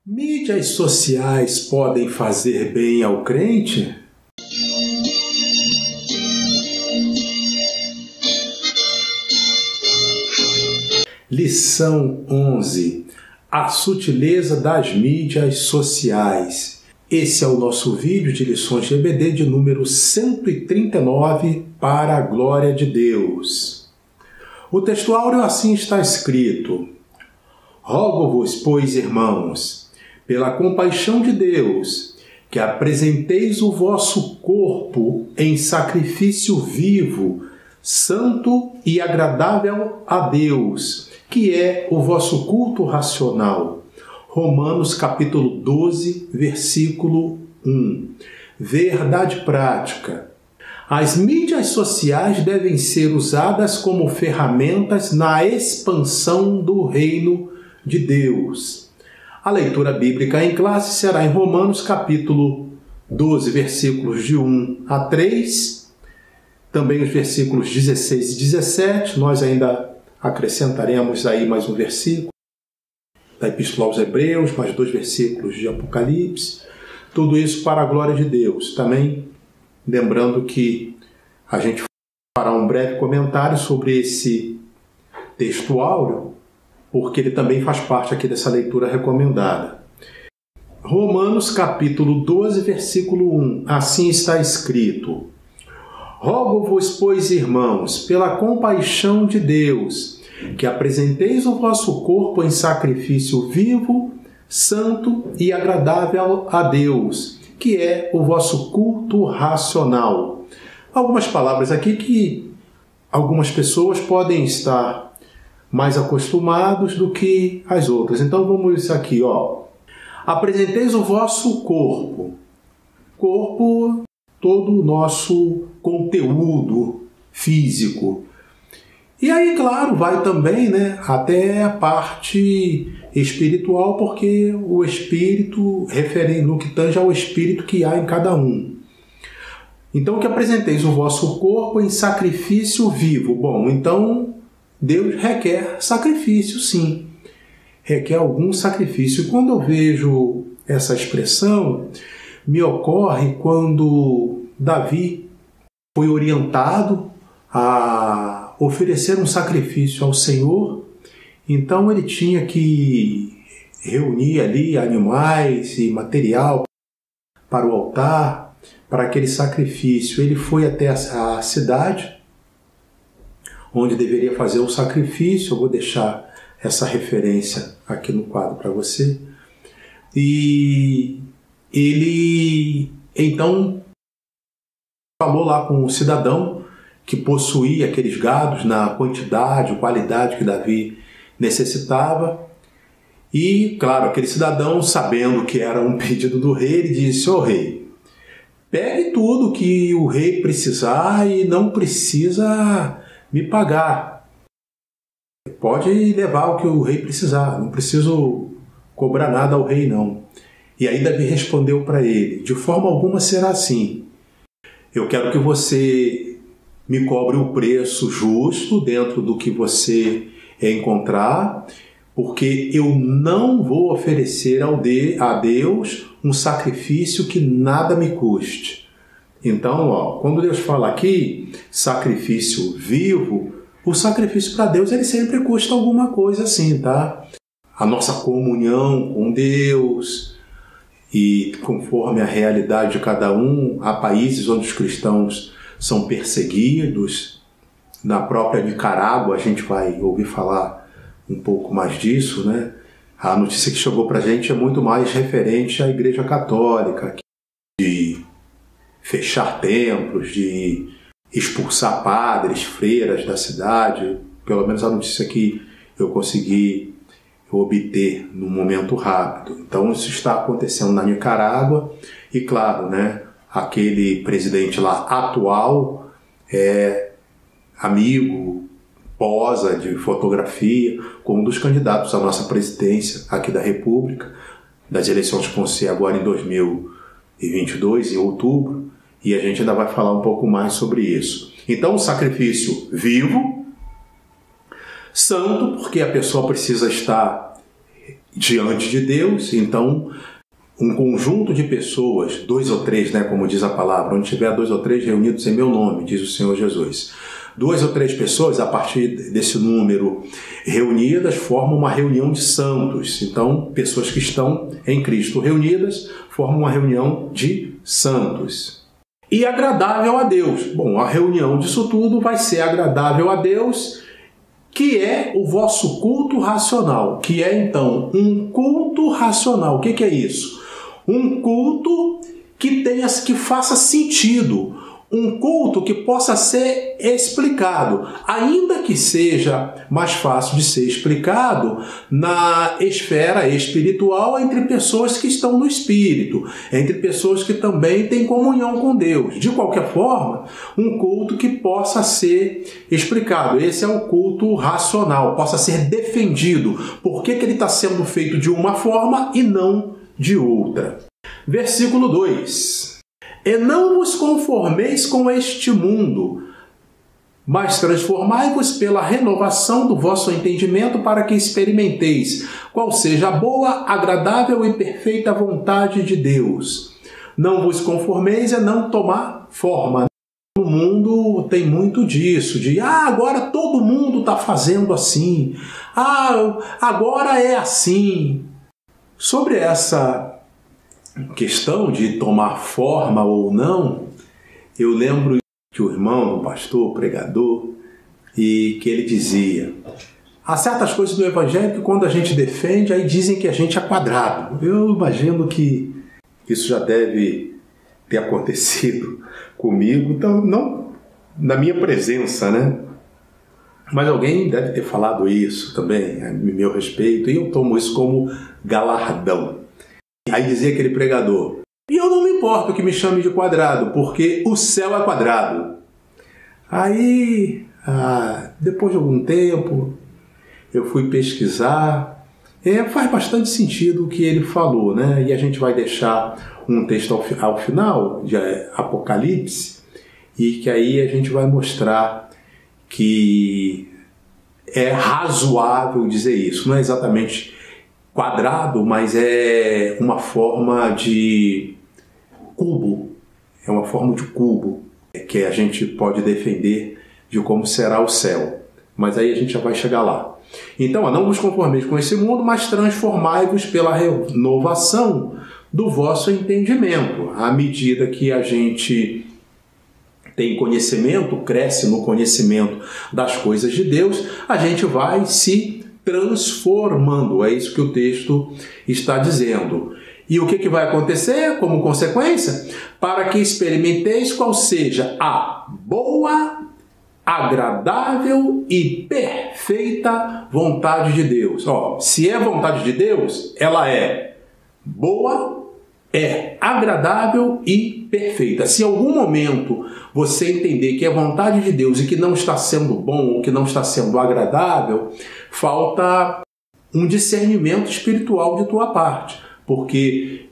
Mídias sociais podem fazer bem ao crente? Lição 11. A sutileza das mídias sociais. Esse é o nosso vídeo de lições de EBD de número 139 para a glória de Deus. O texto áureo assim está escrito: Rogo-vos, pois, irmãos, pela compaixão de Deus, que apresenteis o vosso corpo em sacrifício vivo, santo e agradável a Deus, que é o vosso culto racional. Romanos capítulo 12, versículo 1. Verdade prática. As mídias sociais devem ser usadas como ferramentas na expansão do reino de Deus. A leitura bíblica em classe será em Romanos capítulo 12, versículos de 1 a 3, também os versículos 16 e 17, nós ainda acrescentaremos aí mais um versículo da Epístola aos Hebreus, mais 2 versículos de Apocalipse, tudo isso para a glória de Deus. Também lembrando que a gente fará um breve comentário sobre esse texto áureo, porque ele também faz parte aqui dessa leitura recomendada. Romanos capítulo 12, versículo 1, assim está escrito: Rogo-vos, pois, irmãos, pela compaixão de Deus, que apresenteis o vosso corpo em sacrifício vivo, santo e agradável a Deus, que é o vosso culto racional. Algumas palavras aqui que algumas pessoas podem estar mais acostumados do que as outras. Então vamos aqui, Apresenteis o vosso corpo. Corpo, todo o nosso conteúdo físico. E aí, claro, vai também, até a parte espiritual, porque o espírito, no que tange ao espírito que há em cada um. Então, que apresenteis o vosso corpo em sacrifício vivo. Bom, então Deus requer sacrifício, sim. Requer algum sacrifício. E quando eu vejo essa expressão, me ocorre quando Davi foi orientado a oferecer um sacrifício ao Senhor. Então ele tinha que reunir ali animais e material para o altar, para aquele sacrifício. Ele foi até a cidade onde deveria fazer o sacrifício. Eu vou deixar essa referência aqui no quadro para você. E ele, então, falou lá com o cidadão que possuía aqueles gados na quantidade, qualidade que Davi necessitava. E, claro, aquele cidadão, sabendo que era um pedido do rei, ele disse: Ô rei, pegue tudo que o rei precisar e não precisa me pagar. Pode levar o que o rei precisar, não preciso cobrar nada ao rei, não. E aí Davi respondeu para ele: de forma alguma será assim. Eu quero que você me cobre o preço justo dentro do que você encontrar, porque eu não vou oferecer a Deus um sacrifício que nada me custe. Então, quando Deus fala aqui, sacrifício vivo, o sacrifício para Deus ele sempre custa alguma coisa assim, tá? A nossa comunhão com Deus, e conforme a realidade de cada um, há países onde os cristãos são perseguidos. Na própria Nicarágua, a gente vai ouvir falar um pouco mais disso, A notícia que chegou para a gente é muito mais referente à Igreja Católica, de fechar templos, de expulsar padres, freiras da cidade. Pelo menos a notícia que eu consegui obter num momento rápido. Então isso está acontecendo na Nicarágua e, claro, aquele presidente lá atual é amigo, posa de fotografia com um dos candidatos à nossa presidência aqui da República, das eleições que vão ser agora em 2022, em outubro, e a gente ainda vai falar um pouco mais sobre isso. Então, o sacrifício vivo, santo, porque a pessoa precisa estar diante de Deus. Então, um conjunto de pessoas, 2 ou 3, né, como diz a palavra, onde tiver 2 ou 3 reunidos em meu nome, diz o Senhor Jesus. 2 ou 3 pessoas, a partir desse número reunidas, formam uma reunião de santos. Então, pessoas que estão em Cristo reunidas formam uma reunião de santos. E agradável a Deus. Bom, a reunião disso tudo vai ser agradável a Deus, que é o vosso culto racional. Que é, então, um culto racional. O que é isso? Um culto que faça sentido. Um culto que possa ser explicado, ainda que seja mais fácil de ser explicado na esfera espiritual entre pessoas que estão no Espírito, entre pessoas que também têm comunhão com Deus. De qualquer forma, um culto que possa ser explicado. Esse é o culto racional, possa ser defendido. Por que ele está sendo feito de uma forma e não de outra? Versículo 2. E não vos conformeis com este mundo, mas transformai-vos pela renovação do vosso entendimento, para que experimenteis qual seja a boa, agradável e perfeita vontade de Deus. Não vos conformeis é não tomar forma. No mundo tem muito disso, de agora todo mundo está fazendo assim, agora é assim. Sobre essa questão de tomar forma ou não, eu lembro de um irmão, um pastor, pregador, e que ele dizia: há certas coisas do Evangelho que quando a gente defende, aí dizem que a gente é quadrado. Eu imagino que isso já deve ter acontecido comigo, então, não na minha presença, né? Mas alguém deve ter falado isso também, a meu respeito, e eu tomo isso como galardão. Aí dizia aquele pregador: e eu não me importo que me chame de quadrado, porque o céu é quadrado. Aí, depois de algum tempo, eu fui pesquisar. Faz bastante sentido o que ele falou, né? E a gente vai deixar um texto ao final, de Apocalipse, e que aí a gente vai mostrar que é razoável dizer isso. Não é exatamente quadrado, mas é uma forma de cubo. É uma forma de cubo que a gente pode defender de como será o céu. Mas aí a gente já vai chegar lá. Então, não vos conformeis com esse mundo, mas transformai-vos pela renovação do vosso entendimento. À medida que a gente tem conhecimento, cresce no conhecimento das coisas de Deus, a gente vai se transformando. É isso que o texto está dizendo. E o que vai acontecer como consequência? Para que experimenteis qual seja a boa, agradável e perfeita vontade de Deus. Se é vontade de Deus, ela é boa, é agradável e perfeita. Se em algum momento você entender que é vontade de Deus e que não está sendo bom ou que não está sendo agradável, falta um discernimento espiritual de tua parte, porque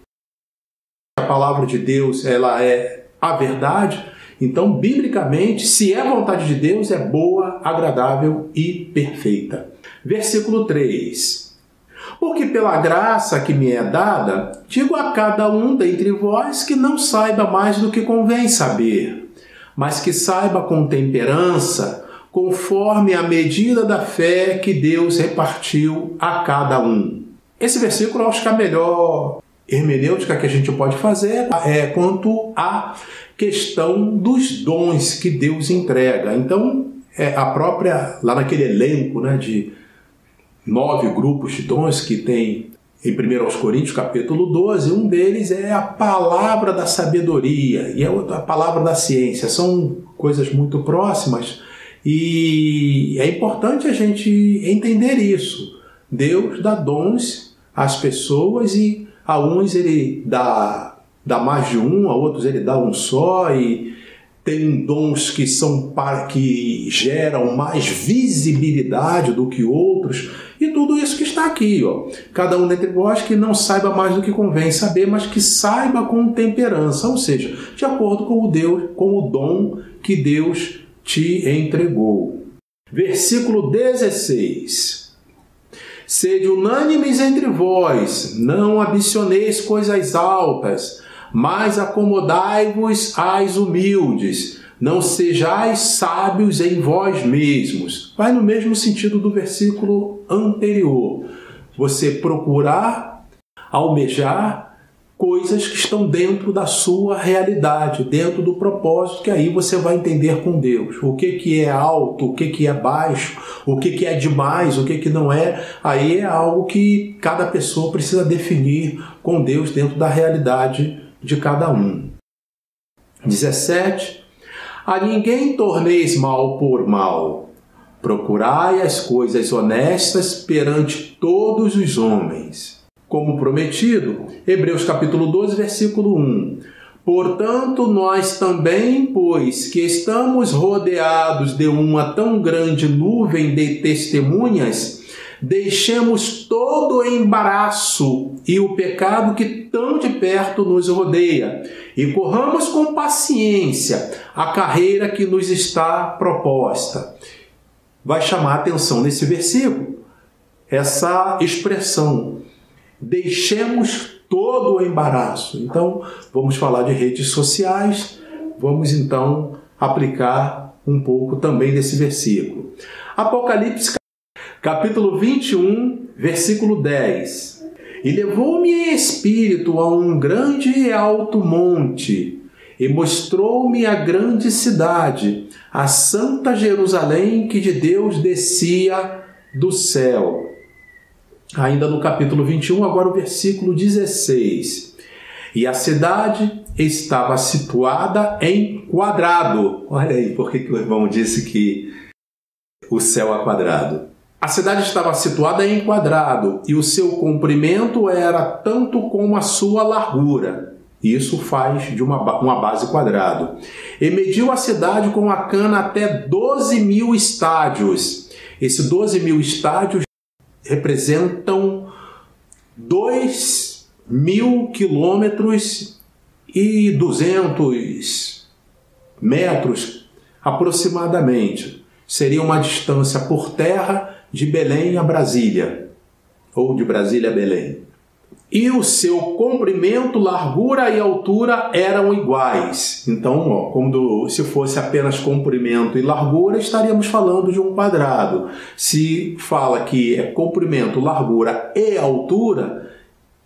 a palavra de Deus, ela é a verdade. Então, biblicamente, se é vontade de Deus, é boa, agradável e perfeita. Versículo 3. Porque pela graça que me é dada, digo a cada um dentre vós que não saiba mais do que convém saber, mas que saiba com temperança, conforme a medida da fé que Deus repartiu a cada um. Esse versículo, acho que a melhor hermenêutica que a gente pode fazer é quanto à questão dos dons que Deus entrega. Então, a própria, lá naquele elenco, né, de 9 grupos de dons que tem em 1 Coríntios, capítulo 12, um deles é a palavra da sabedoria e a palavra da ciência. São coisas muito próximas e é importante a gente entender isso. Deus dá dons às pessoas e a uns ele dá mais de um, a outros ele dá um só, e tem dons que geram mais visibilidade do que outros, e tudo isso que está aqui, cada um dentre vós que não saiba mais do que convém saber, mas que saiba com temperança, ou seja, de acordo com o dom que Deus te entregou. Versículo 16. Sede unânimes entre vós, não ambicioneis coisas altas, mas acomodai-vos às humildes. Não sejais sábios em vós mesmos. Vai no mesmo sentido do versículo anterior. Você procurar, almejar coisas que estão dentro da sua realidade, dentro do propósito, que aí você vai entender com Deus. O que é alto, o que é baixo, o que é demais, o que não é. Aí é algo que cada pessoa precisa definir com Deus dentro da realidade de cada um. 17. A ninguém torneis mal por mal. Procurai as coisas honestas perante todos os homens. Como prometido, Hebreus capítulo 12, versículo 1. Portanto, nós também, pois que estamos rodeados de uma tão grande nuvem de testemunhas, deixemos todo o embaraço e o pecado que tão de perto nos rodeia, e corramos com paciência a carreira que nos está proposta. Vai chamar a atenção nesse versículo essa expressão, deixemos todo o embaraço. Então, vamos falar de redes sociais, vamos então aplicar um pouco também desse versículo. Apocalipse capítulo 21, versículo 10. E levou-me em espírito a um grande e alto monte, e mostrou-me a grande cidade, a santa Jerusalém, que de Deus descia do céu. Ainda no capítulo 21, agora o versículo 16. E a cidade estava situada em quadrado. Olha aí, por que o irmão disse que o céu é quadrado? A cidade estava situada em quadrado, e o seu comprimento era tanto como a sua largura. Isso faz de uma base quadrado. E mediu a cidade com a cana até 12.000 estádios. Esses 12.000 estádios representam 2.000 quilômetros e 200 metros aproximadamente. Seria uma distância por terra de Belém a Brasília, ou de Brasília a Belém. E o seu comprimento, largura e altura eram iguais. Então, como se fosse apenas comprimento e largura, estaríamos falando de um quadrado. Se fala que é comprimento, largura e altura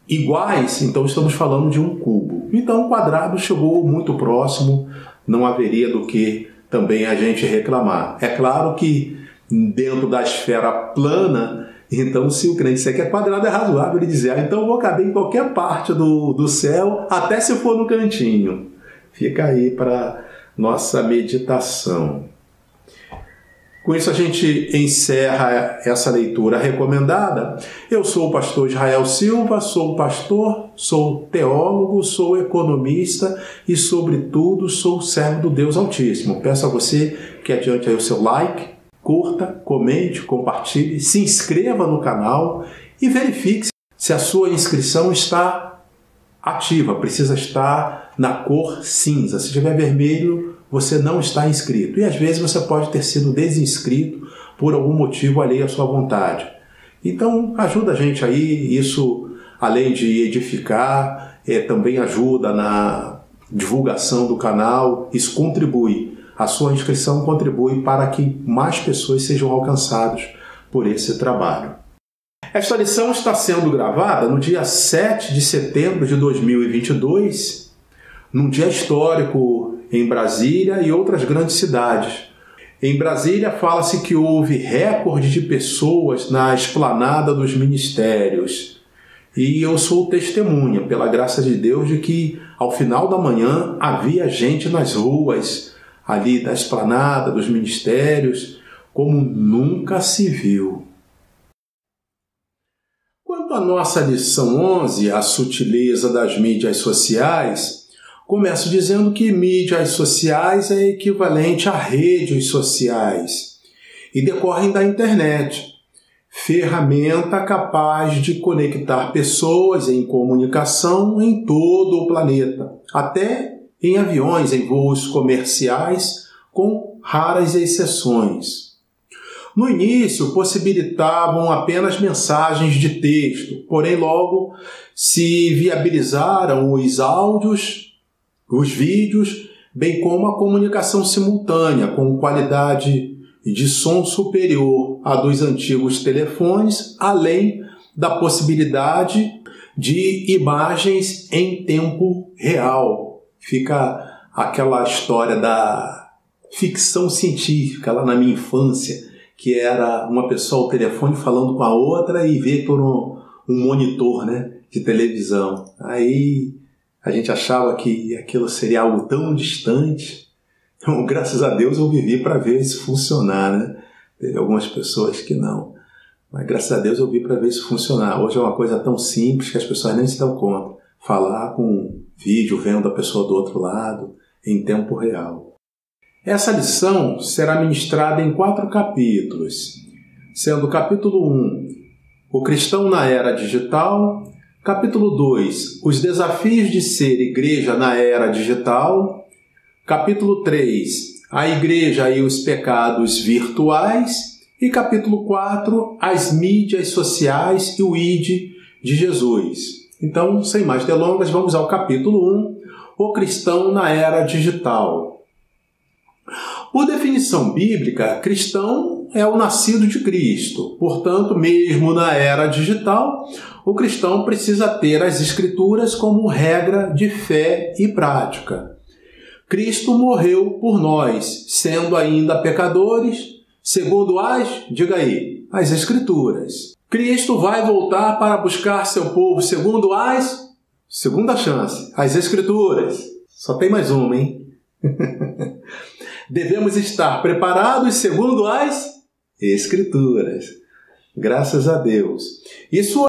iguais, então estamos falando de um cubo. Então, o quadrado chegou muito próximo, não haveria do que também a gente reclamar. É claro que dentro da esfera plana, então se o crente disser que é quadrado, é razoável ele dizer, então eu vou caber em qualquer parte do céu, até se for no cantinho. Fica aí para nossa meditação. Com isso a gente encerra essa leitura recomendada. Eu sou o pastor Israel Silva, sou pastor, sou teólogo, sou economista e, sobretudo, sou servo do Deus Altíssimo. Peço a você que adiante aí o seu like, curta, comente, compartilhe, se inscreva no canal e verifique se a sua inscrição está ativa, precisa estar na cor cinza. Se tiver vermelho, você não está inscrito. E às vezes você pode ter sido desinscrito por algum motivo alheio à sua vontade. Então ajuda a gente aí, isso além de edificar, também ajuda na divulgação do canal, isso contribui. A sua inscrição contribui para que mais pessoas sejam alcançadas por esse trabalho. Esta lição está sendo gravada no dia 7 de setembro de 2022, num dia histórico em Brasília e outras grandes cidades. Em Brasília fala-se que houve recorde de pessoas na esplanada dos ministérios. E eu sou testemunha, pela graça de Deus, de que ao final da manhã havia gente nas ruas, ali da esplanada dos ministérios, como nunca se viu. Quanto à nossa lição 11, a sutileza das mídias sociais, começo dizendo que mídias sociais é equivalente a redes sociais e decorrem da internet, ferramenta capaz de conectar pessoas em comunicação em todo o planeta, até em aviões, em voos comerciais, com raras exceções. No início, possibilitavam apenas mensagens de texto, porém logo se viabilizaram os áudios, os vídeos, bem como a comunicação simultânea com qualidade de som superior à dos antigos telefones, além da possibilidade de imagens em tempo real. Fica aquela história da ficção científica lá na minha infância, que era uma pessoa ao telefone falando com a outra e ver por um monitor, né, de televisão. Aí a gente achava que aquilo seria algo tão distante. Então, graças a Deus eu vivi para ver isso funcionar, né? Teve algumas pessoas que não. Mas graças a Deus eu vi para ver isso funcionar. Hoje é uma coisa tão simples que as pessoas nem se dão conta. Falar com um vídeo vendo a pessoa do outro lado em tempo real. Essa lição será ministrada em 4 capítulos, sendo o capítulo 1, o cristão na era digital, capítulo 2, os desafios de ser igreja na era digital, capítulo 3, a igreja e os pecados virtuais, e capítulo 4, as mídias sociais e o ID de Jesus. Então, sem mais delongas, vamos ao capítulo 1, o cristão na era digital. Por definição bíblica, cristão é o nascido de Cristo. Portanto, mesmo na era digital, o cristão precisa ter as Escrituras como regra de fé e prática. Cristo morreu por nós, sendo ainda pecadores, segundo diga aí, as Escrituras. Cristo vai voltar para buscar seu povo segundo segunda chance, as Escrituras. Só tem mais uma, hein? Devemos estar preparados segundo as Escrituras. Graças a Deus. Isso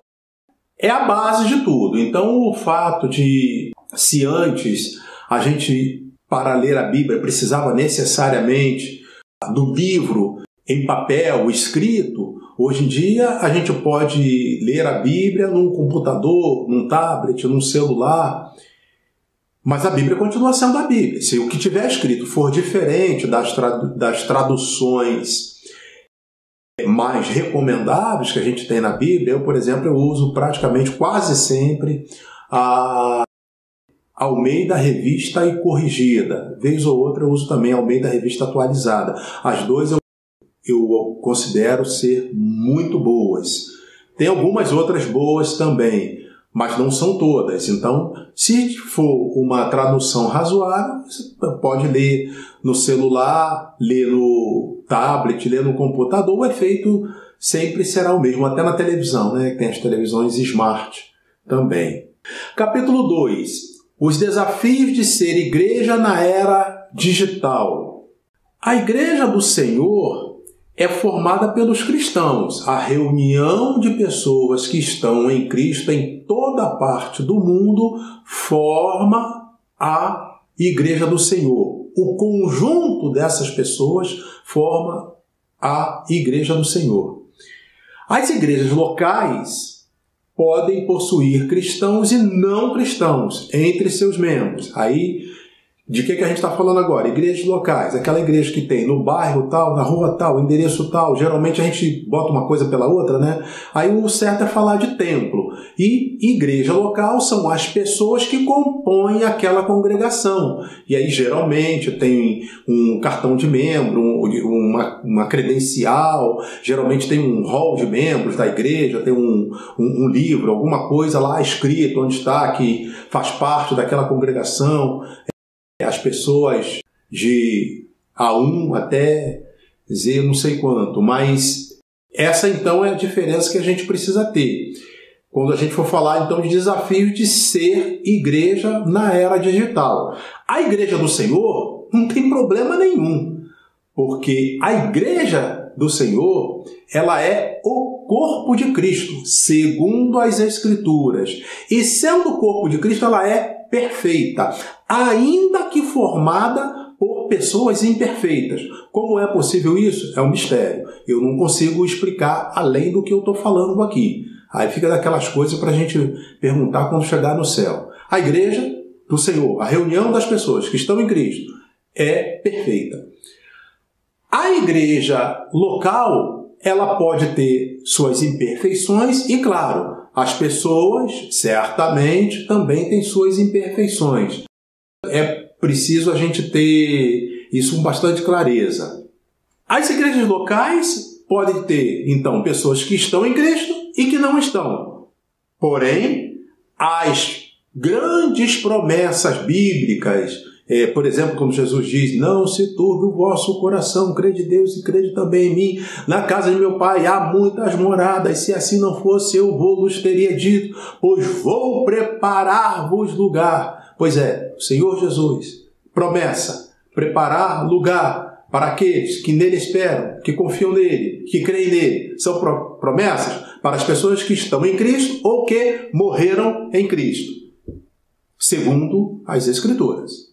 é a base de tudo. Então, o fato de, se antes a gente, para ler a Bíblia, precisava necessariamente do livro em papel, escrito, hoje em dia a gente pode ler a Bíblia num computador, num tablet, num celular. Mas a Bíblia continua sendo a Bíblia. Se o que tiver escrito for diferente das traduções mais recomendáveis que a gente tem na Bíblia, eu, por exemplo, eu uso praticamente quase sempre a Almeida Revista e Corrigida. Vez ou outra eu uso também a Almeida Revista Atualizada. As duas eu considero ser muito boas. Tem algumas outras boas também, mas não são todas. Então, se for uma tradução razoável, você pode ler no celular, ler no tablet, ler no computador, o efeito sempre será o mesmo, até na televisão, né? Tem as televisões smart também. Capítulo 2. Os desafios de ser igreja na era digital. A igreja do Senhor é formada pelos cristãos. A reunião de pessoas que estão em Cristo em toda parte do mundo forma a Igreja do Senhor. O conjunto dessas pessoas forma a Igreja do Senhor. As igrejas locais podem possuir cristãos e não cristãos entre seus membros. Aí, de que a gente está falando agora? Igrejas locais, aquela igreja que tem no bairro tal, na rua tal, endereço tal. Geralmente a gente bota uma coisa pela outra, né? Aí o certo é falar de templo. E igreja local são as pessoas que compõem aquela congregação. E aí geralmente tem um cartão de membro, uma credencial, geralmente tem um hall de membros da igreja, tem um livro, alguma coisa lá escrito onde está que faz parte daquela congregação. As pessoas de A1 até Z não sei quanto, mas essa então é a diferença que a gente precisa ter. Quando a gente for falar então de desafios de ser igreja na era digital. A igreja do Senhor não tem problema nenhum, porque a igreja do Senhor, ela é o corpo de Cristo, segundo as Escrituras. E sendo o corpo de Cristo, ela é perfeita, ainda que formada por pessoas imperfeitas. Como é possível isso? É um mistério. Eu não consigo explicar além do que eu estou falando aqui. Aí fica daquelas coisas para a gente perguntar quando chegar no céu. A igreja do Senhor, a reunião das pessoas que estão em Cristo, é perfeita. A igreja local ela pode ter suas imperfeições e, claro, as pessoas, certamente, também têm suas imperfeições. É preciso a gente ter isso com bastante clareza. As igrejas locais podem ter, então, pessoas que estão em Cristo e que não estão. Porém, as grandes promessas bíblicas, por exemplo, quando Jesus diz: não se turbe o vosso coração, crede em Deus e crede também em mim. Na casa de meu pai há muitas moradas, se assim não fosse, eu vos teria dito, pois vou preparar-vos lugar. Pois é, o Senhor Jesus, promessa, preparar lugar para aqueles que nele esperam, que confiam nele, que creem nele. São promessas para as pessoas que estão em Cristo ou que morreram em Cristo, segundo as Escrituras.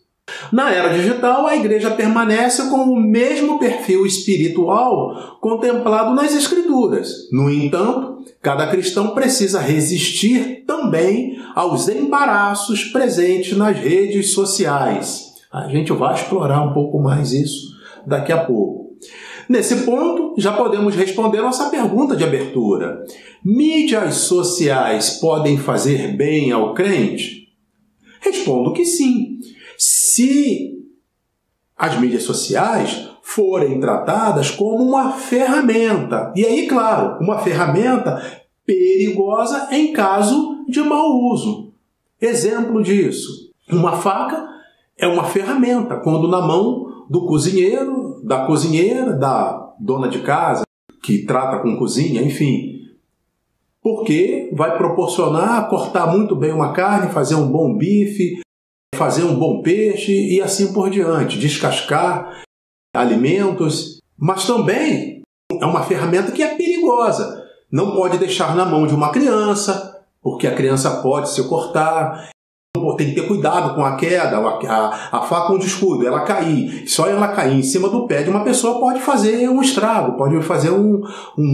Na era digital, a igreja permanece com o mesmo perfil espiritual contemplado nas Escrituras. No entanto, cada cristão precisa resistir também aos embaraços presentes nas redes sociais. A gente vai explorar um pouco mais isso daqui a pouco. Nesse ponto, já podemos responder nossa pergunta de abertura. Mídias sociais podem fazer bem ao crente? Respondo que sim. Se as mídias sociais forem tratadas como uma ferramenta, e aí, claro, uma ferramenta perigosa em caso de mau uso. Exemplo disso, uma faca é uma ferramenta quando na mão do cozinheiro, da cozinheira, da dona de casa, que trata com cozinha, enfim, porque vai proporcionar cortar muito bem uma carne, fazer um bom bife, fazer um bom peixe e assim por diante, descascar alimentos, mas também é uma ferramenta que é perigosa. Não pode deixar na mão de uma criança, porque a criança pode se cortar. Tem que ter cuidado com a queda, a faca com descuido, ela cair. Só ela cair em cima do pé de uma pessoa pode fazer um estrago, pode fazer um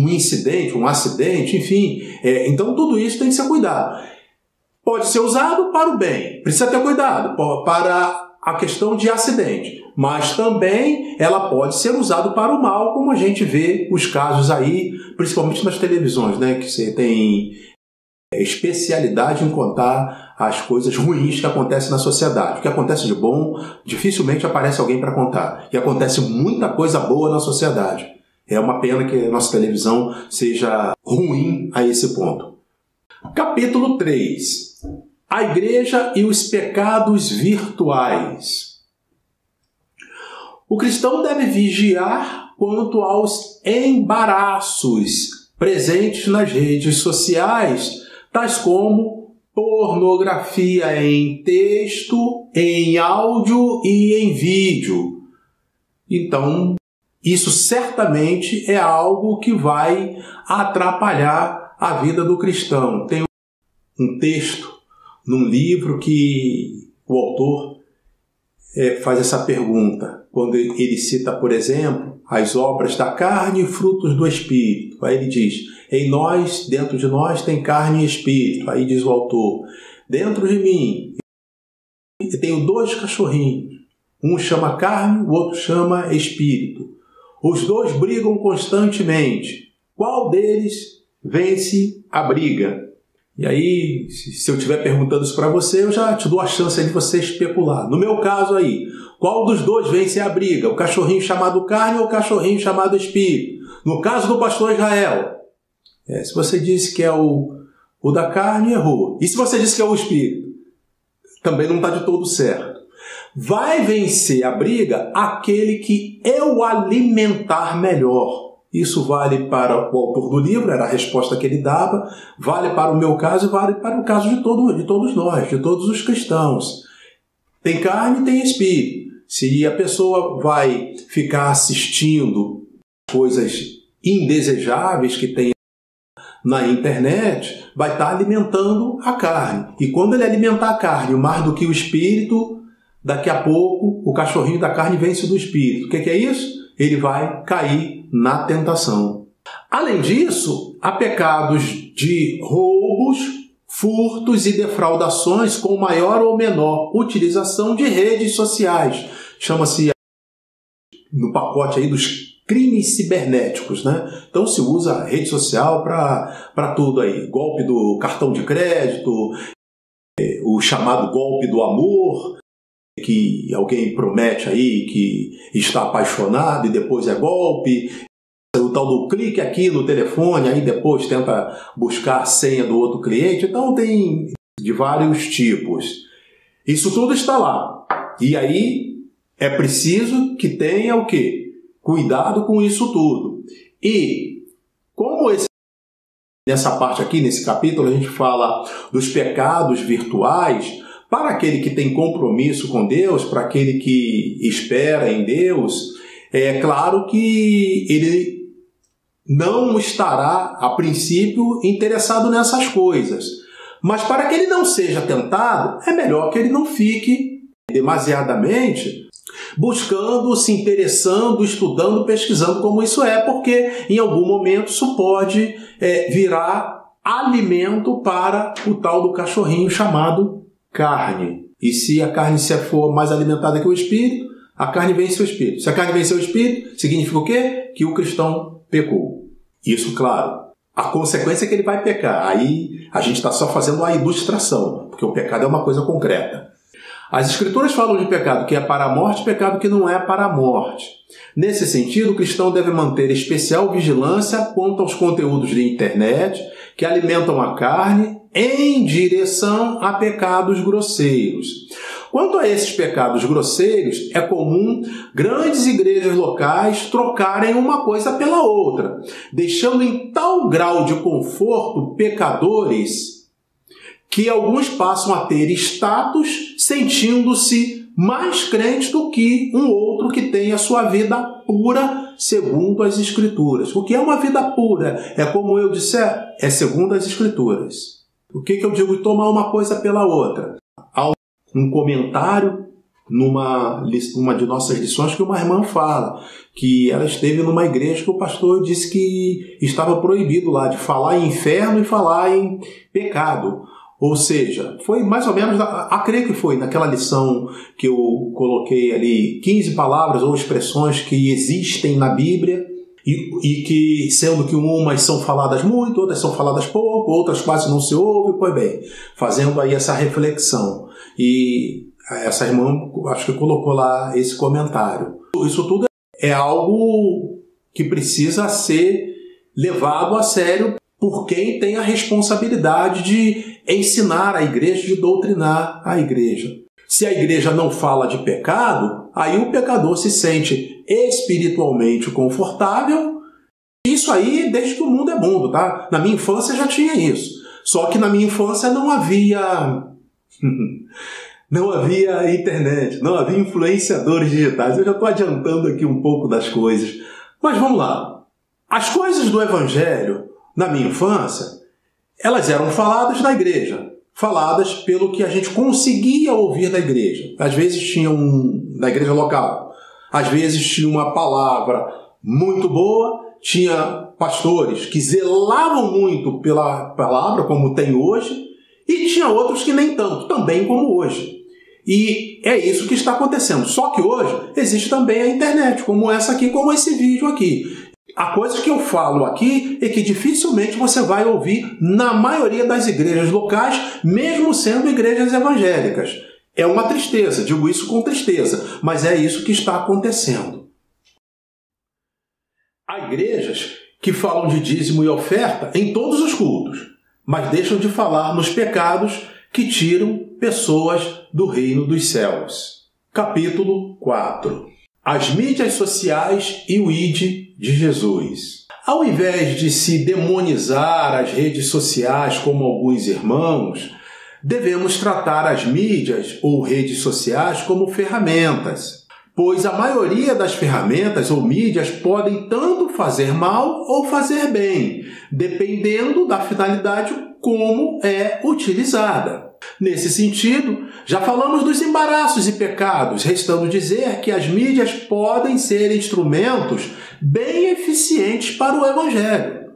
incidente, um acidente, enfim. Então tudo isso tem que ser cuidado. Pode ser usado para o bem, precisa ter cuidado para a questão de acidente, mas também ela pode ser usada para o mal, como a gente vê os casos aí, principalmente nas televisões, né, que você tem especialidade em contar as coisas ruins que acontecem na sociedade. O que acontece de bom, dificilmente aparece alguém para contar, e acontece muita coisa boa na sociedade. É uma pena que a nossa televisão seja ruim a esse ponto. Capítulo 3. A Igreja e os pecados virtuais. O cristão deve vigiar quanto aos embaraços presentes nas redes sociais, tais como pornografia em texto, em áudio e em vídeo. Então, isso certamente é algo que vai atrapalhar a vida do cristão. Tem um texto num livro que o autor faz essa pergunta, quando ele cita, por exemplo, as obras da carne e frutos do Espírito. Aí ele diz: em nós, dentro de nós, tem carne e espírito. Aí diz o autor: dentro de mim, eu tenho 2 cachorrinhos. Um chama carne, o outro chama espírito. Os 2 brigam constantemente. Qual deles vence a briga? E aí, se eu estiver perguntando isso para você, eu já te dou a chance de você especular. No meu caso aí, qual dos 2 vence a briga? O cachorrinho chamado carne ou o cachorrinho chamado espírito? No caso do pastor Israel, se você disse que é o da carne, errou. E se você disse que é o espírito? Também não está de todo certo. Vai vencer a briga aquele que eu alimentar melhor. Isso vale para o autor do livro, era a resposta que ele dava, vale para o meu caso e vale para o caso de todos nós, de todos os cristãos. Tem carne e tem espírito. Se a pessoa vai ficar assistindo coisas indesejáveis que tem na internet, vai estar alimentando a carne. E quando ele alimentar a carne mais do que o espírito, daqui a pouco o cachorrinho da carne vence do espírito. O que é isso? Ele vai cair na tentação. Além disso, há pecados de roubos, furtos e defraudações com maior ou menor utilização de redes sociais. Chama-se no pacote aí dos crimes cibernéticos, né? Então se usa a rede social para tudo aí. Golpe do cartão de crédito, o chamado golpe do amor, que alguém promete aí que está apaixonado e depois é golpe. O tal do clique aqui no telefone, aí depois tenta buscar a senha do outro cliente. Então tem de vários tipos. Isso tudo está lá. E aí é preciso que tenha o quê? Cuidado com isso tudo. E como nessa parte aqui, nesse capítulo, a gente fala dos pecados virtuais, para aquele que tem compromisso com Deus, para aquele que espera em Deus, é claro que ele não estará, a princípio, interessado nessas coisas. Mas para que ele não seja tentado, é melhor que ele não fique demasiadamente buscando, se interessando, estudando, pesquisando como isso é, porque em algum momento isso pode virar alimento para o tal do cachorrinho chamado carne. E se a carne for mais alimentada que o espírito, a carne vence o espírito. Se a carne vence o espírito, significa o quê? Que o cristão pecou. Isso, claro. A consequência é que ele vai pecar. Aí a gente está só fazendo a ilustração, porque o pecado é uma coisa concreta. As Escrituras falam de pecado que é para a morte, pecado que não é para a morte. Nesse sentido, o cristão deve manter especial vigilância quanto aos conteúdos de internet que alimentam a carne em direção a pecados grosseiros. Quanto a esses pecados grosseiros, é comum grandes igrejas locais trocarem uma coisa pela outra, deixando em tal grau de conforto pecadores que alguns passam a ter status sentindo-se mais crentes do que um outro que tem a sua vida pura segundo as Escrituras. O que é uma vida pura? É como eu disser, é segundo as Escrituras. O que eu digo? Tomar uma coisa pela outra. Há um comentário numa de nossas lições que uma irmã fala que ela esteve numa igreja que o pastor disse que estava proibido lá de falar em inferno e falar em pecado. Ou seja, foi mais ou menos, creio que foi naquela lição que eu coloquei ali 15 palavras ou expressões que existem na Bíblia e que, sendo que umas são faladas muito, outras são faladas pouco, outras quase não se ouve, pois bem, fazendo aí essa reflexão. E essa irmã, acho que colocou lá esse comentário. Isso tudo é algo que precisa ser levado a sério por quem tem a responsabilidade de ensinar a igreja, de doutrinar a igreja. Se a igreja não fala de pecado, aí o pecador se sente espiritualmente confortável. Isso aí desde que o mundo é mundo, tá? Na minha infância já tinha isso. Só que na minha infância não havia internet, não havia influenciadores digitais. Eu já estou adiantando aqui um pouco das coisas. Mas vamos lá. As coisas do Evangelho, na minha infância, elas eram faladas na igreja, faladas pelo que a gente conseguia ouvir da igreja. Às vezes tinha na igreja local, às vezes tinha uma palavra muito boa, tinha pastores que zelavam muito pela palavra, como tem hoje, e tinha outros que nem tanto, também como hoje. E é isso que está acontecendo. Só que hoje existe também a internet, como essa aqui, como esse vídeo aqui. Há coisas que eu falo aqui e que dificilmente você vai ouvir na maioria das igrejas locais, mesmo sendo igrejas evangélicas. É uma tristeza, digo isso com tristeza, mas é isso que está acontecendo. Há igrejas que falam de dízimo e oferta em todos os cultos, mas deixam de falar nos pecados que tiram pessoas do reino dos céus. Capítulo 4. As mídias sociais e o ID de Jesus. Ao invés de se demonizar as redes sociais como alguns irmãos, devemos tratar as mídias ou redes sociais como ferramentas, pois a maioria das ferramentas ou mídias podem tanto fazer mal ou fazer bem, dependendo da finalidade como é utilizada. Nesse sentido, já falamos dos embaraços e pecados, restando dizer que as mídias podem ser instrumentos bem eficientes para o Evangelho.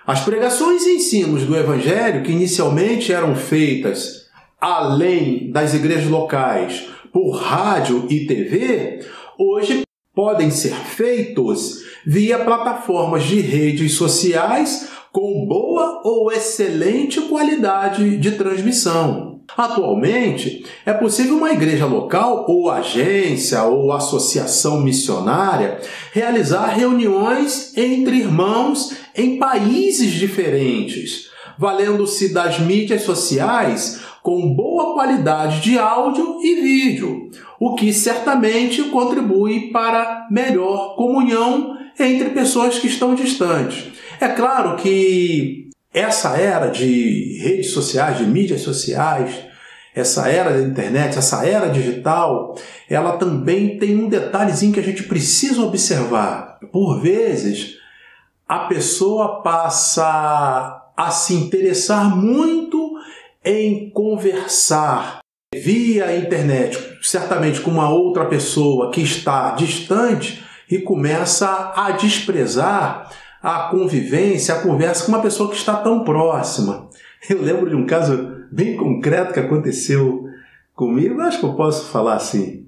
As pregações e ensinos do Evangelho, que inicialmente eram feitas além das igrejas locais por rádio e TV, hoje podem ser feitos via plataformas de redes sociais com boa ou excelente qualidade de transmissão. Atualmente, é possível uma igreja local ou agência ou associação missionária realizar reuniões entre irmãos em países diferentes, valendo-se das mídias sociais com boa qualidade de áudio e vídeo, o que certamente contribui para melhor comunhão entre pessoas que estão distantes. É claro que essa era de redes sociais, de mídias sociais, essa era da internet, essa era digital, ela também tem um detalhezinho que a gente precisa observar. Por vezes, a pessoa passa a se interessar muito em conversar via internet, certamente com uma outra pessoa que está distante, e começa a desprezar a convivência, a conversa com uma pessoa que está tão próxima. Eu lembro de um caso bem concreto que aconteceu comigo, acho que eu posso falar assim,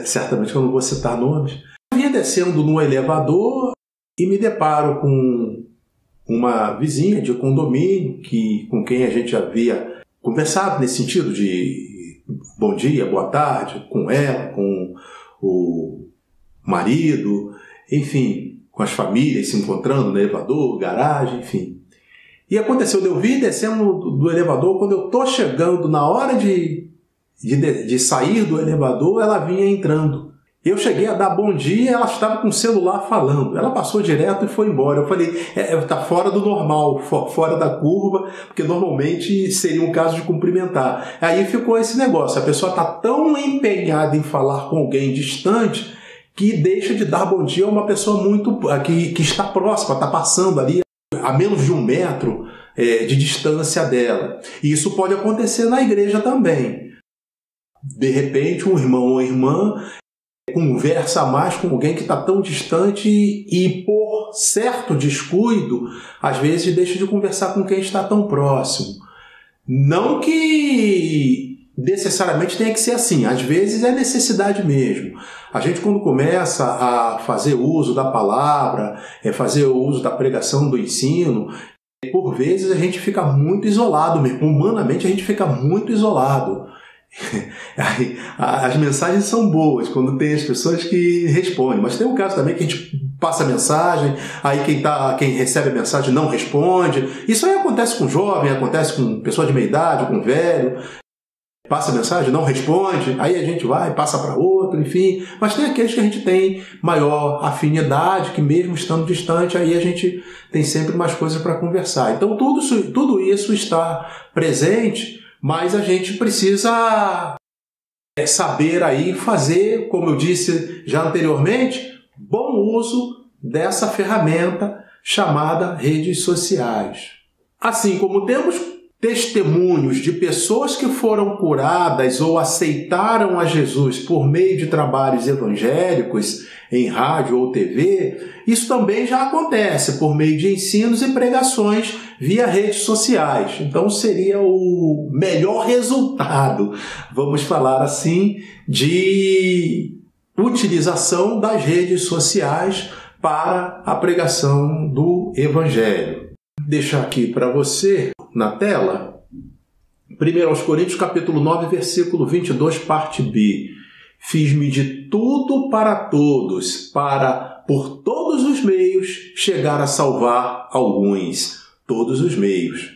certamente eu não vou citar nomes. Eu vinha descendo no elevador e me deparo com uma vizinha de condomínio com quem a gente havia conversado nesse sentido de bom dia, boa tarde, com ela, com o marido, enfim, com as famílias se encontrando no elevador, garagem, enfim. E aconteceu de eu vir descendo do elevador, quando eu estou chegando na hora de sair do elevador, ela vinha entrando. Eu cheguei a dar bom dia e ela estava com o celular falando. Ela passou direto e foi embora. Eu falei, está fora do normal, fora da curva, porque normalmente seria um caso de cumprimentar. Aí ficou esse negócio, a pessoa está tão empenhada em falar com alguém distante que deixa de dar bom dia a uma pessoa que está próxima, está passando ali a menos de 1 metro de distância dela. E isso pode acontecer na igreja também. De repente, um irmão ou irmã conversa mais com alguém que está tão distante e, por certo descuido, às vezes deixa de conversar com quem está tão próximo. Não que necessariamente tenha que ser assim, às vezes é necessidade mesmo. A gente, quando começa a fazer uso da palavra, fazer o uso da pregação, do ensino, por vezes a gente fica muito isolado mesmo, humanamente a gente fica muito isolado. As mensagens são boas quando tem as pessoas que respondem, mas tem um caso também que a gente passa a mensagem, aí quem recebe a mensagem não responde. Isso aí acontece com jovem, acontece com pessoa de meia idade, com velho. Passa a mensagem, não responde, aí a gente vai, passa para outro, enfim. Mas tem aqueles que a gente tem maior afinidade, que mesmo estando distante, aí a gente tem sempre mais coisas para conversar. Então tudo isso está presente, mas a gente precisa saber aí fazer, como eu disse já anteriormente, bom uso dessa ferramenta chamada redes sociais. Assim como temos testemunhos de pessoas que foram curadas ou aceitaram a Jesus por meio de trabalhos evangélicos em rádio ou TV, isso também já acontece por meio de ensinos e pregações via redes sociais. Então seria o melhor resultado, vamos falar assim, de utilização das redes sociais para a pregação do Evangelho. Vou deixar aqui para você na tela, 1 Coríntios capítulo 9, versículo 22, parte B. Fiz-me de tudo para todos, para, por todos os meios, chegar a salvar alguns. Todos os meios.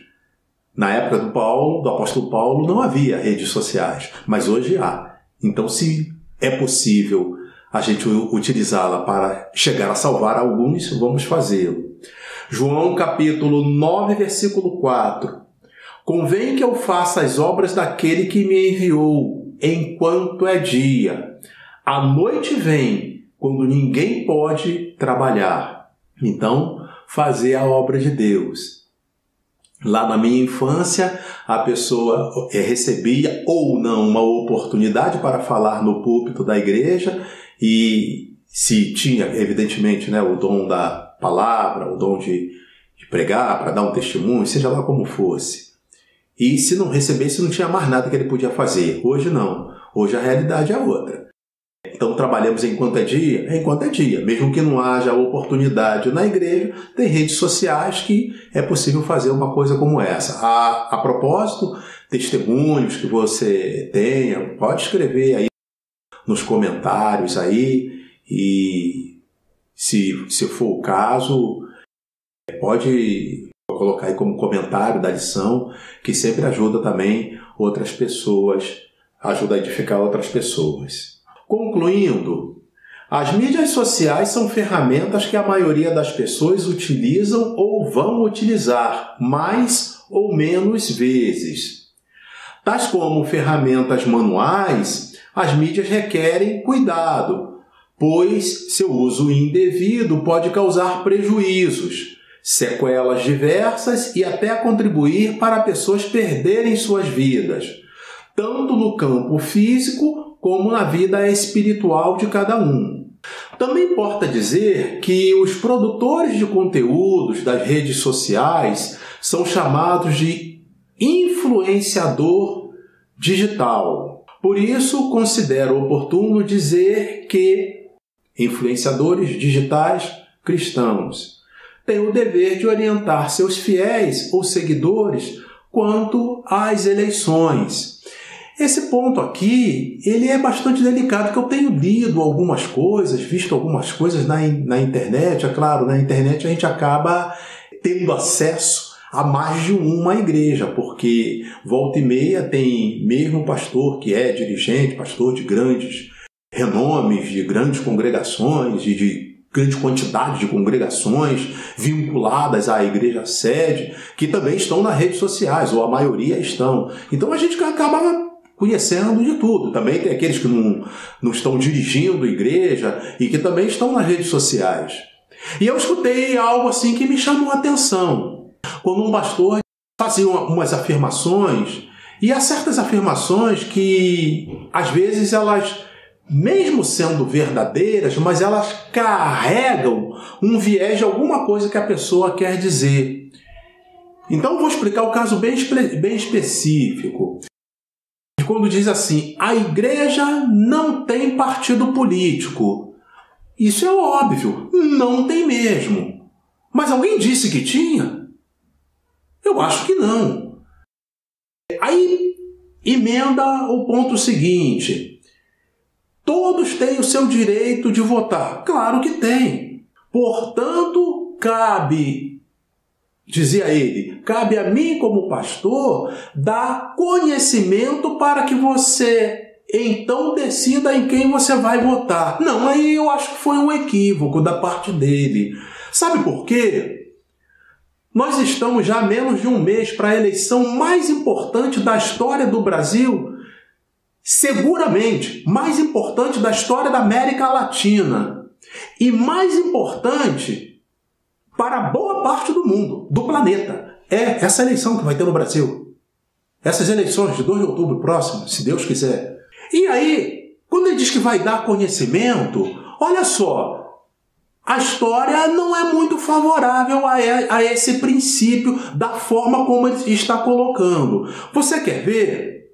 Na época do apóstolo Paulo, não havia redes sociais, mas hoje há. Então, se é possível a gente utilizá-la para chegar a salvar alguns, vamos fazê-lo. João capítulo 9, versículo 4. Convém que eu faça as obras daquele que me enviou, enquanto é dia. A noite vem, quando ninguém pode trabalhar. Então, fazer a obra de Deus. Lá na minha infância, a pessoa recebia ou não uma oportunidade para falar no púlpito da igreja e se tinha, evidentemente, o dom da palavra, o dom de pregar, para dar um testemunho, seja lá como fosse. E se não recebesse, não tinha mais nada que ele podia fazer. Hoje não. Hoje a realidade é outra. Então trabalhamos enquanto é dia? Enquanto é dia. Mesmo que não haja oportunidade na igreja, tem redes sociais que é possível fazer uma coisa como essa. A propósito, testemunhos que você tenha, pode escrever aí nos comentários aí, e se for o caso, pode colocar aí como comentário da lição, que sempre ajuda também outras pessoas, ajuda a edificar outras pessoas. Concluindo, as mídias sociais são ferramentas que a maioria das pessoas utilizam ou vão utilizar mais ou menos vezes. Tais como ferramentas manuais, as mídias requerem cuidado, pois seu uso indevido pode causar prejuízos, sequelas diversas e até contribuir para pessoas perderem suas vidas, tanto no campo físico como na vida espiritual de cada um. Também importa dizer que os produtores de conteúdos das redes sociais são chamados de influenciador digital. Por isso, considero oportuno dizer que influenciadores digitais cristãos têm o dever de orientar seus fiéis ou seguidores quanto às eleições. Esse ponto aqui, ele é bastante delicado, porque eu tenho lido algumas coisas, visto algumas coisas na internet. É claro, na internet a gente acaba tendo acesso a mais de uma igreja, porque volta e meia tem mesmo pastor que é dirigente, pastor de grandes renomes, de grandes congregações, de grande quantidade de congregações vinculadas à igreja sede, que também estão nas redes sociais, ou a maioria estão. Então a gente acaba conhecendo de tudo. Também tem aqueles que não estão dirigindo igreja e que também estão nas redes sociais. E eu escutei algo assim que me chamou a atenção. Quando um pastor fazia umas afirmações, e há certas afirmações que, às vezes, elas, mesmo sendo verdadeiras, mas elas carregam um viés de alguma coisa que a pessoa quer dizer. Então, eu vou explicar o caso bem específico. Quando diz assim, a igreja não tem partido político. Isso é óbvio, não tem mesmo. Mas alguém disse que tinha? Eu acho que não. Aí emenda o ponto seguinte. Todos têm o seu direito de votar. Claro que tem. Portanto, dizia ele, cabe a mim como pastor dar conhecimento para que você então decida em quem você vai votar. Não, aí eu acho que foi um equívoco da parte dele. Sabe por quê? Nós estamos já há menos de um mês para a eleição mais importante da história do Brasil, seguramente mais importante da história da América Latina e mais importante para boa parte do mundo, do planeta. É essa eleição que vai ter no Brasil. Essas eleições de 2 de outubro próximo, se Deus quiser. E aí, quando ele diz que vai dar conhecimento, olha só, a história não é muito favorável a esse princípio da forma como ele está colocando. Você quer ver?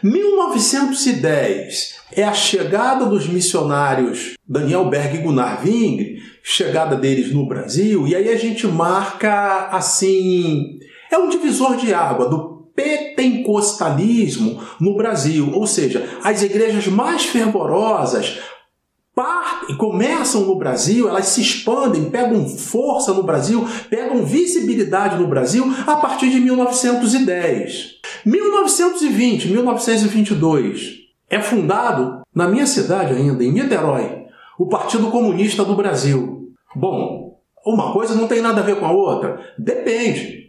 1910 é a chegada dos missionários Daniel Berg e Gunnar Wingre, chegada deles no Brasil, e aí a gente marca assim, é um divisor de água do pentecostalismo no Brasil, ou seja, as igrejas mais fervorosas começam no Brasil, elas se expandem, pegam força no Brasil, pegam visibilidade no Brasil a partir de 1910. 1920, 1922, é fundado na minha cidade ainda, em Niterói, o Partido Comunista do Brasil. Bom, uma coisa não tem nada a ver com a outra? Depende.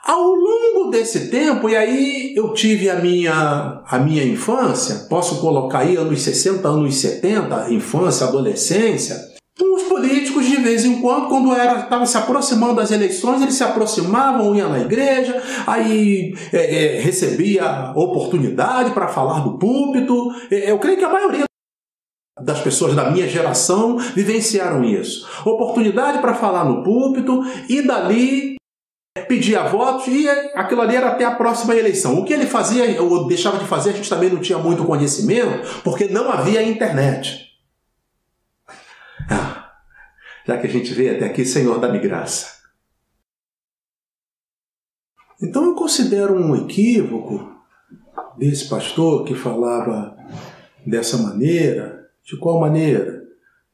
Ao longo desse tempo, e aí eu tive a minha infância, posso colocar aí anos 60, anos 70, infância, adolescência, os políticos de vez em quando estavam se aproximando das eleições, eles se aproximavam, iam na igreja, aí recebia oportunidade para falar do púlpito. Eu creio que a maioria das pessoas da minha geração vivenciaram isso. Oportunidade para falar no púlpito e dali pedia votos e aquilo ali era até a próxima eleição. O que ele fazia ou deixava de fazer, a gente também não tinha muito conhecimento, porque não havia internet. Já que a gente veio até aqui, Senhor, dá-me graça. Então eu considero um equívoco desse pastor que falava dessa maneira. De qual maneira?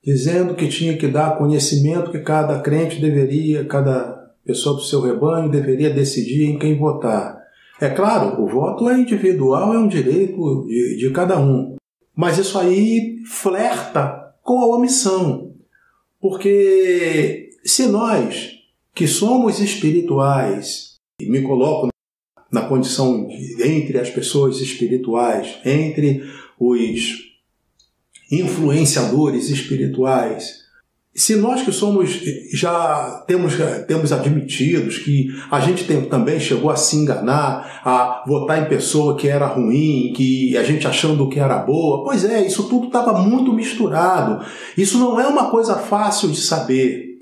Dizendo que tinha que dar conhecimento que cada crente deveria, cada pessoa do seu rebanho deveria decidir em quem votar. É claro, o voto é individual, é um direito de cada um. Mas isso aí flerta com a omissão. Porque se nós, que somos espirituais, e me coloco na condição entre as pessoas espirituais, entre os influenciadores espirituais, se nós que somos, já temos admitidos que a gente também chegou a se enganar, a votar em pessoa que era ruim, que a gente achando que era boa, pois é, isso tudo estava muito misturado. Isso não é uma coisa fácil de saber.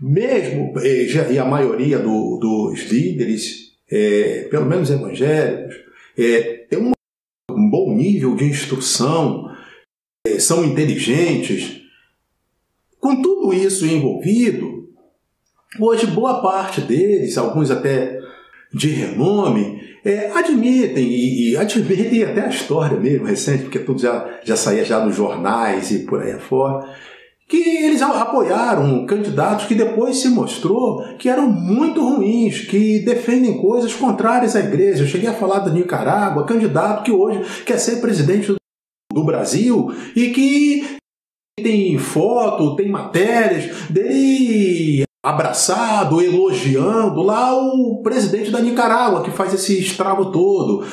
Mesmo, e a maioria dos líderes, pelo menos evangélicos, tem um bom nível de instrução, são inteligentes. Com tudo isso envolvido, hoje boa parte deles, alguns até de renome, admitem, e admitem até a história mesmo recente, porque tudo já saía já nos jornais e por aí afora, que eles apoiaram candidatos que depois se mostrou que eram muito ruins, que defendem coisas contrárias à igreja. Eu cheguei a falar da Nicarágua, candidato que hoje quer ser presidente do Brasil e que tem foto, tem matérias dele abraçado, elogiando lá o presidente da Nicarágua, que faz esse estrago todo,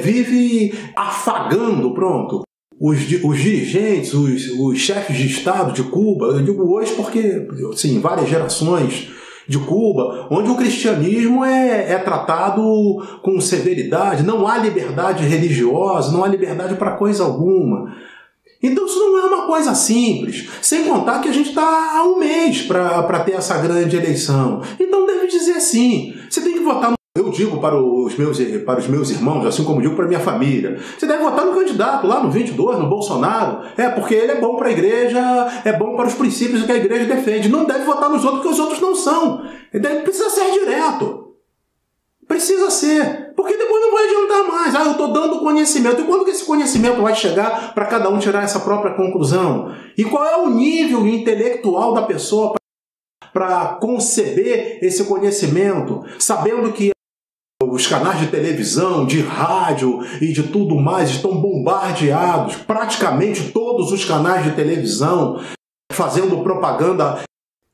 vive afagando, pronto, os dirigentes, os chefes de Estado de Cuba. Eu digo hoje porque, assim, várias gerações de Cuba, onde o cristianismo é tratado com severidade, não há liberdade religiosa, não há liberdade para coisa alguma. Então isso não é uma coisa simples, sem contar que a gente está há um mês para ter essa grande eleição. Então deve dizer sim, você tem que votar no... Eu digo para os meus irmãos, assim como digo para a minha família, você deve votar no candidato lá no 22, no Bolsonaro, porque ele é bom para a igreja, é bom para os princípios que a igreja defende. Não deve votar nos outros, porque os outros não são. Ele precisa ser direto. Precisa ser. Porque depois não vai adiantar mais. Eu estou dando conhecimento. E quando que esse conhecimento vai chegar para cada um tirar essa própria conclusão? E qual é o nível intelectual da pessoa para conceber esse conhecimento, sabendo que os canais de televisão, de rádio e de tudo mais estão bombardeados, praticamente todos os canais de televisão fazendo propaganda,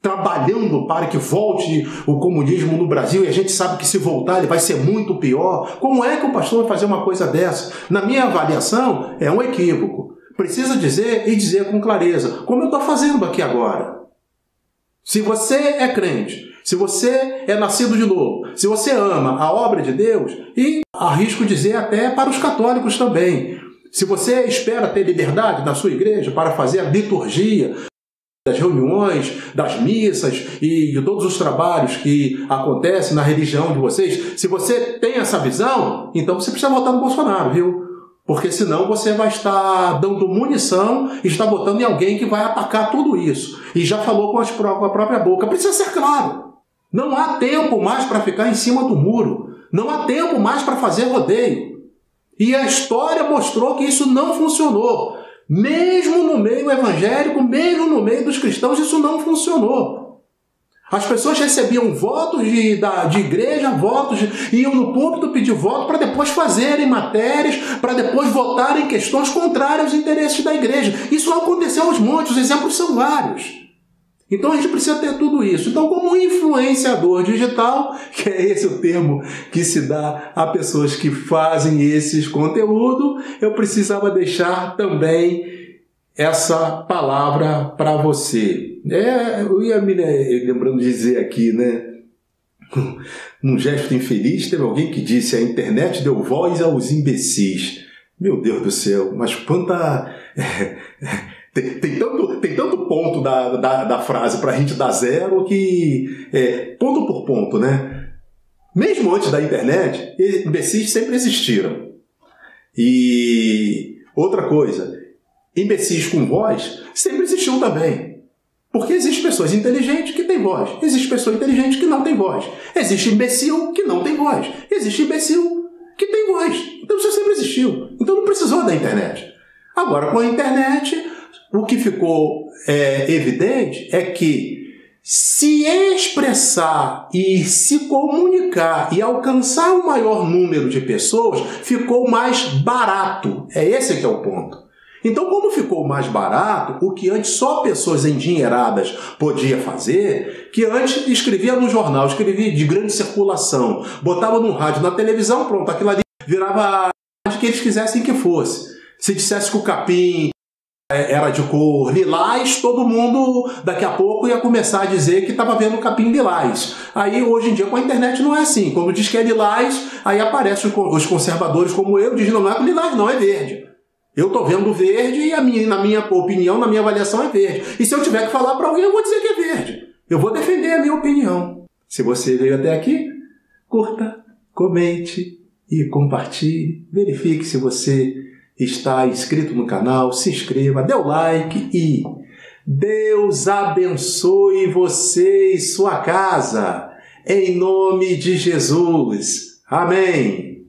trabalhando para que volte o comunismo no Brasil, e a gente sabe que se voltar ele vai ser muito pior. Como é que o pastor vai fazer uma coisa dessa? Na minha avaliação, é um equívoco. Precisa dizer e dizer com clareza, como eu estou fazendo aqui agora. Se você é crente, se você é nascido de novo, se você ama a obra de Deus, e arrisco dizer até para os católicos também, se você espera ter liberdade na sua igreja para fazer a liturgia das reuniões, das missas e de todos os trabalhos que acontecem na religião de vocês, se você tem essa visão, então você precisa votar no Bolsonaro, viu? Porque senão você vai estar dando munição e está votando em alguém que vai atacar tudo isso. E já falou com a própria boca. Precisa ser claro. Não há tempo mais para ficar em cima do muro. Não há tempo mais para fazer rodeio. E a história mostrou que isso não funcionou. Mesmo no meio evangélico, mesmo no meio dos cristãos, isso não funcionou. As pessoas recebiam votos de igreja, iam no púlpito pedir voto para depois fazerem matérias, para depois votarem questões contrárias aos interesses da igreja. Isso aconteceu aos montes, os exemplos são vários. Então a gente precisa ter tudo isso. Então, como influenciador digital, que é esse o termo que se dá a pessoas que fazem esses conteúdos, eu precisava deixar também essa palavra para você. Eu ia me lembrando de dizer aqui, né? Num gesto infeliz, teve alguém que disse: a internet deu voz aos imbecis. Meu Deus do céu, mas quanta... Tem tanto ponto da frase para a gente dar zero que... ponto por ponto, né? Mesmo antes da internet, imbecis sempre existiram. E outra coisa, imbecis com voz sempre existiu também. Porque existem pessoas inteligentes que têm voz. Existe pessoa inteligente que não tem voz. Existe imbecil que não tem voz. Existe imbecil que tem voz. Então isso sempre existiu. Então não precisou da internet. Agora, com a internet, o que ficou evidente é que se expressar e se comunicar e alcançar o maior número de pessoas ficou mais barato. É esse que é o ponto. Então, como ficou mais barato, o que antes só pessoas endinheiradas podiam fazer, que antes escrevia no jornal, escrevia de grande circulação, botava no rádio, na televisão, pronto, aquilo ali virava a que eles quisessem que fosse. Se dissesse que o capim era de cor lilás, todo mundo daqui a pouco ia começar a dizer que estava vendo o capim lilás. Aí hoje em dia com a internet não é assim. Quando diz que é lilás, aí aparecem os conservadores como eu, dizem não é lilás, não, é verde. Eu estou vendo verde e na minha opinião, na minha avaliação é verde. E se eu tiver que falar para alguém, eu vou dizer que é verde. Eu vou defender a minha opinião. Se você veio até aqui, curta, comente e compartilhe. Verifique se você está inscrito no canal, se inscreva, dê o like e Deus abençoe você e sua casa. Em nome de Jesus. Amém.